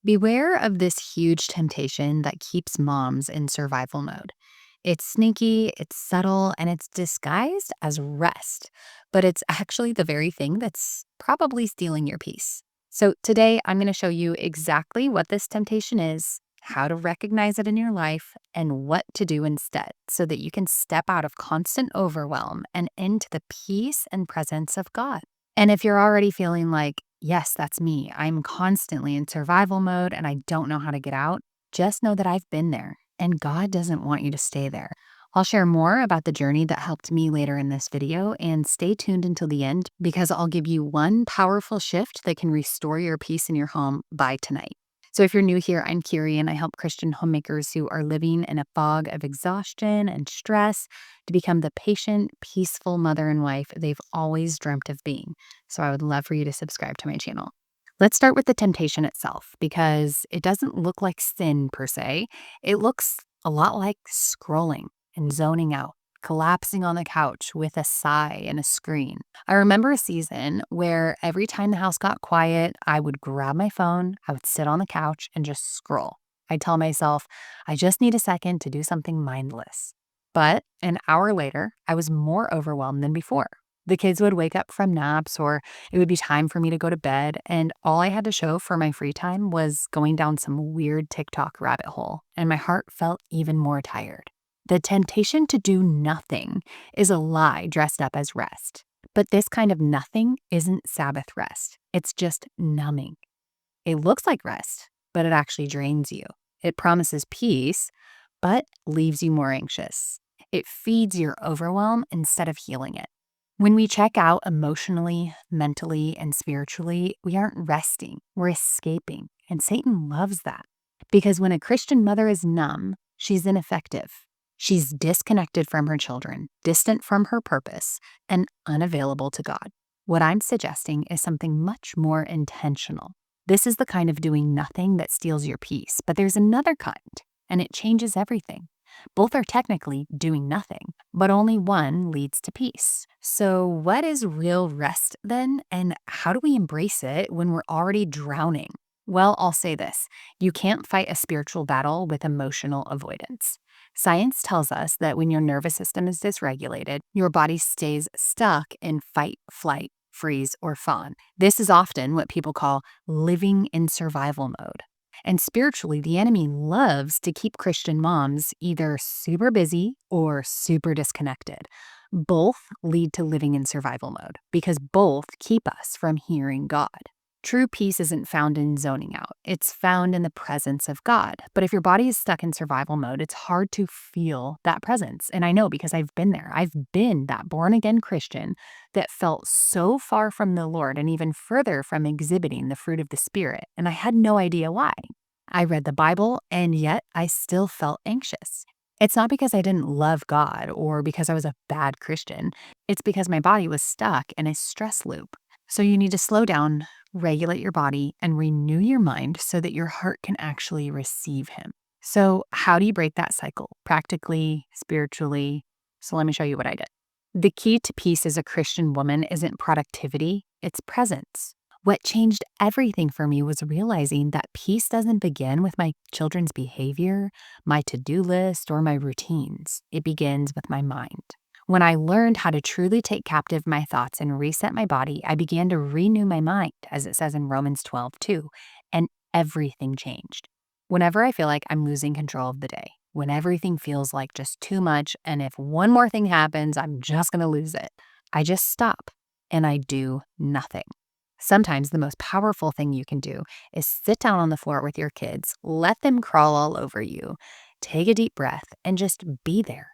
Beware of this huge temptation that keeps moms in survival mode. It's sneaky, it's subtle, and it's disguised as rest, but it's actually the very thing that's probably stealing your peace. So, today I'm going to show you exactly what this temptation is, how to recognize it in your life, and what to do instead so that you can step out of constant overwhelm and into the peace and presence of God. And if you're already feeling like, yes, that's me, I'm constantly in survival mode and I don't know how to get out, just know that I've been there and God doesn't want you to stay there. I'll share more about the journey that helped me later in this video, and stay tuned until the end because I'll give you one powerful shift that can restore your peace in your home by tonight. So if you're new here, I'm Kiri and I help Christian homemakers who are living in a fog of exhaustion and stress to become the patient, peaceful mother and wife they've always dreamt of being. So I would love for you to subscribe to my channel. Let's start with the temptation itself because it doesn't look like sin per se. It looks a lot like scrolling and zoning out, collapsing on the couch with a sigh and a screen. I remember a season where every time the house got quiet, I would grab my phone, I would sit on the couch and just scroll. I'd tell myself, I just need a second to do something mindless. But an hour later, I was more overwhelmed than before. The kids would wake up from naps, or it would be time for me to go to bed, and all I had to show for my free time was going down some weird TikTok rabbit hole, and my heart felt even more tired. The temptation to do nothing is a lie dressed up as rest. But this kind of nothing isn't Sabbath rest. It's just numbing. It looks like rest, but it actually drains you. It promises peace, but leaves you more anxious. It feeds your overwhelm instead of healing it. When we check out emotionally, mentally, and spiritually, we aren't resting, we're escaping. And Satan loves that. Because when a Christian mother is numb, she's ineffective. She's disconnected from her children, distant from her purpose, and unavailable to God. What I'm suggesting is something much more intentional. This is the kind of doing nothing that steals your peace, but there's another kind, and it changes everything. Both are technically doing nothing, but only one leads to peace. So what is real rest then, and how do we embrace it when we're already drowning? Well, I'll say this. You can't fight a spiritual battle with emotional avoidance. Science tells us that when your nervous system is dysregulated, your body stays stuck in fight, flight, freeze, or fawn. This is often what people call living in survival mode. And spiritually, the enemy loves to keep Christian moms either super busy or super disconnected. Both lead to living in survival mode because both keep us from hearing God. True peace isn't found in zoning out. It's found in the presence of God. But if your body is stuck in survival mode, it's hard to feel that presence. And I know because I've been there. I've been that born-again Christian that felt so far from the Lord and even further from exhibiting the fruit of the Spirit. And I had no idea why. I read the Bible, and yet I still felt anxious. It's not because I didn't love God or because I was a bad Christian. It's because my body was stuck in a stress loop. So you need to slow down, regulate your body, and renew your mind so that your heart can actually receive Him. So how do you break that cycle? Practically, spiritually. So let me show you what I did. The key to peace as a Christian woman isn't productivity, it's presence. What changed everything for me was realizing that peace doesn't begin with my children's behavior, my to-do list, or my routines. It begins with my mind. When I learned how to truly take captive my thoughts and reset my body, I began to renew my mind, as it says in Romans 12:2, and everything changed. Whenever I feel like I'm losing control of the day, when everything feels like just too much, and if one more thing happens, I'm just going to lose it, I just stop and I do nothing. Sometimes the most powerful thing you can do is sit down on the floor with your kids, let them crawl all over you, take a deep breath, and just be there.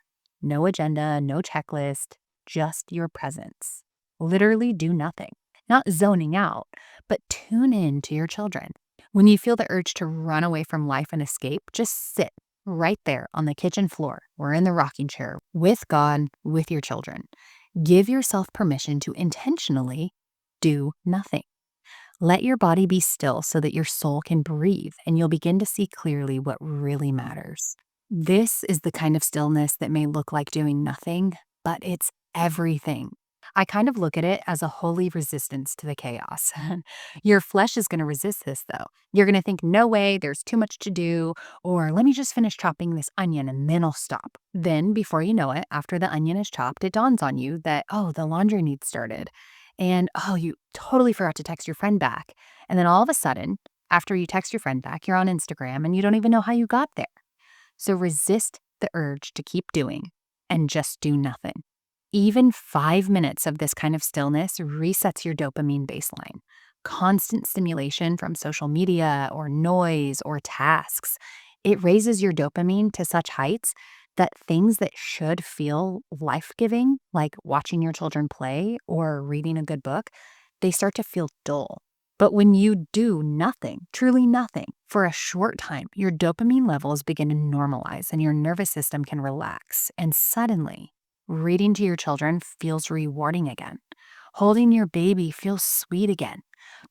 No agenda, no checklist, just your presence. Literally do nothing. Not zoning out, but tune in to your children. When you feel the urge to run away from life and escape, just sit right there on the kitchen floor or in the rocking chair with God, with your children. Give yourself permission to intentionally do nothing. Let your body be still so that your soul can breathe and you'll begin to see clearly what really matters. This is the kind of stillness that may look like doing nothing, but it's everything. I kind of look at it as a holy resistance to the chaos. Your flesh is going to resist this, though. You're going to think, no way, there's too much to do, or let me just finish chopping this onion and then I'll stop. Then, before you know it, after the onion is chopped, it dawns on you that, oh, the laundry needs started. And, oh, you totally forgot to text your friend back. And then all of a sudden, after you text your friend back, you're on Instagram and you don't even know how you got there. So resist the urge to keep doing and just do nothing. Even 5 minutes of this kind of stillness resets your dopamine baseline. Constant stimulation from social media or noise or tasks, it raises your dopamine to such heights that things that should feel life-giving, like watching your children play or reading a good book, they start to feel dull. But when you do nothing, truly nothing, for a short time, your dopamine levels begin to normalize and your nervous system can relax. And suddenly, reading to your children feels rewarding again. Holding your baby feels sweet again.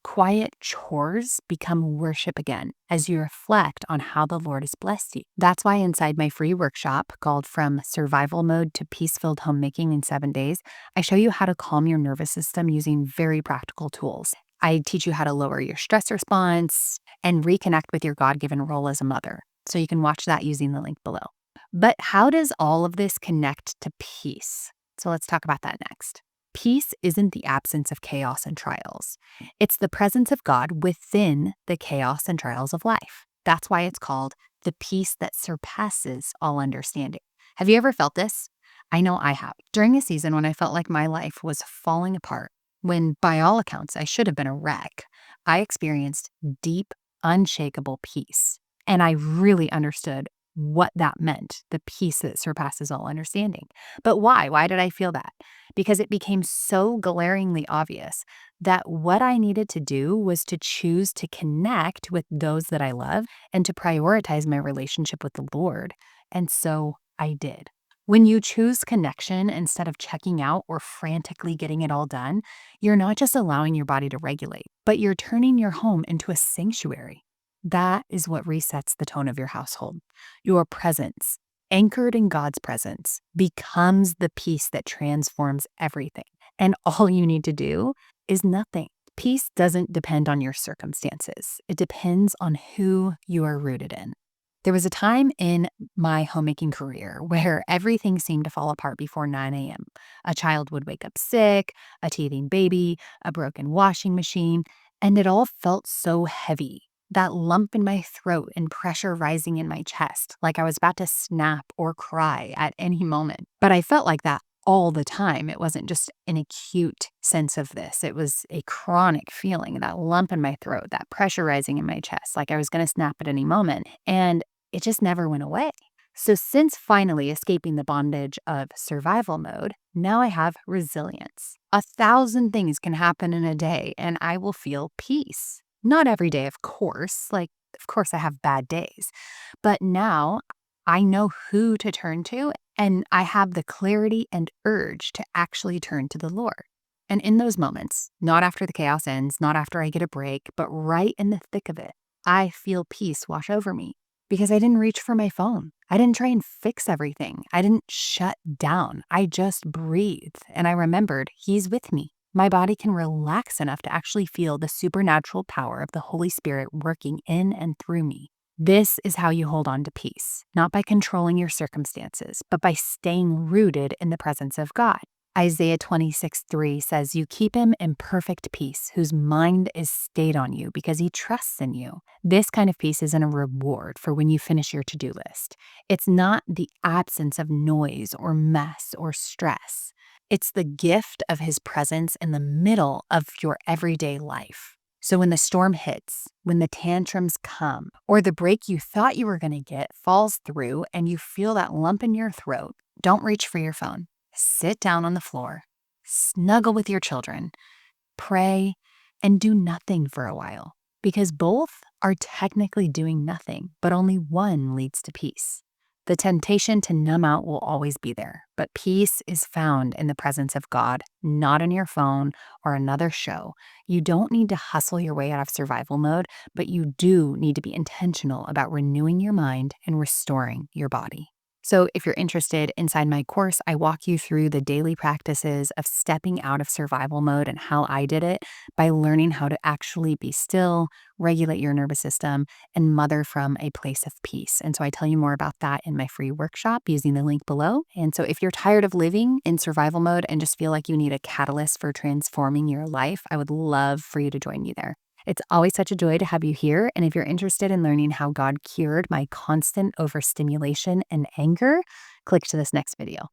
Quiet chores become worship again as you reflect on how the Lord has blessed you. That's why inside my free workshop called From Survival Mode to Peace-Filled Homemaking in 7 days, I show you how to calm your nervous system using very practical tools. I teach you how to lower your stress response and reconnect with your God-given role as a mother. So you can watch that using the link below. But how does all of this connect to peace? So let's talk about that next. Peace isn't the absence of chaos and trials. It's the presence of God within the chaos and trials of life. That's why it's called the peace that surpasses all understanding. Have you ever felt this? I know I have. During a season when I felt like my life was falling apart, when by all accounts I should have been a wreck, I experienced deep, unshakable peace. And I really understood what that meant, the peace that surpasses all understanding. But why? Why did I feel that? Because it became so glaringly obvious that what I needed to do was to choose to connect with those that I love and to prioritize my relationship with the Lord. And so I did. When you choose connection instead of checking out or frantically getting it all done, you're not just allowing your body to regulate, but you're turning your home into a sanctuary. That is what resets the tone of your household. Your presence, anchored in God's presence, becomes the peace that transforms everything. And all you need to do is nothing. Peace doesn't depend on your circumstances. It depends on who you are rooted in. There was a time in my homemaking career where everything seemed to fall apart before 9 a.m. A child would wake up sick, a teething baby, a broken washing machine, and it all felt so heavy. That lump in my throat and pressure rising in my chest, like I was about to snap or cry at any moment. But I felt like that all the time. It wasn't just an acute sense of this. It was a chronic feeling, that lump in my throat, that pressure rising in my chest, like I was going to snap at any moment. And it just never went away. So since finally escaping the bondage of survival mode, now I have resilience. 1,000 things can happen in a day and I will feel peace. Not every day, of course. Of course I have bad days. But now I know who to turn to and I have the clarity and urge to actually turn to the Lord. And in those moments, not after the chaos ends, not after I get a break, but right in the thick of it, I feel peace wash over me. Because I didn't reach for my phone. I didn't try and fix everything. I didn't shut down. I just breathed. And I remembered He's with me. My body can relax enough to actually feel the supernatural power of the Holy Spirit working in and through me. This is how you hold on to peace, not by controlling your circumstances, but by staying rooted in the presence of God. Isaiah 26:3 says, "You keep him in perfect peace, whose mind is stayed on you because he trusts in you." This kind of peace isn't a reward for when you finish your to-do list. It's not the absence of noise or mess or stress. It's the gift of his presence in the middle of your everyday life. So when the storm hits, when the tantrums come, or the break you thought you were going to get falls through and you feel that lump in your throat, don't reach for your phone. Sit down on the floor, snuggle with your children, pray, and do nothing for a while. Because both are technically doing nothing, but only one leads to peace. The temptation to numb out will always be there, but peace is found in the presence of God, not in your phone or another show. You don't need to hustle your way out of survival mode, but you do need to be intentional about renewing your mind and restoring your body. So, if you're interested, inside my course, I walk you through the daily practices of stepping out of survival mode and how I did it by learning how to actually be still, regulate your nervous system, and mother from a place of peace. And so, I tell you more about that in my free workshop using the link below. And so, if you're tired of living in survival mode and just feel like you need a catalyst for transforming your life, I would love for you to join me there. It's always such a joy to have you here. And if you're interested in learning how God cured my constant overstimulation and anger, click to this next video.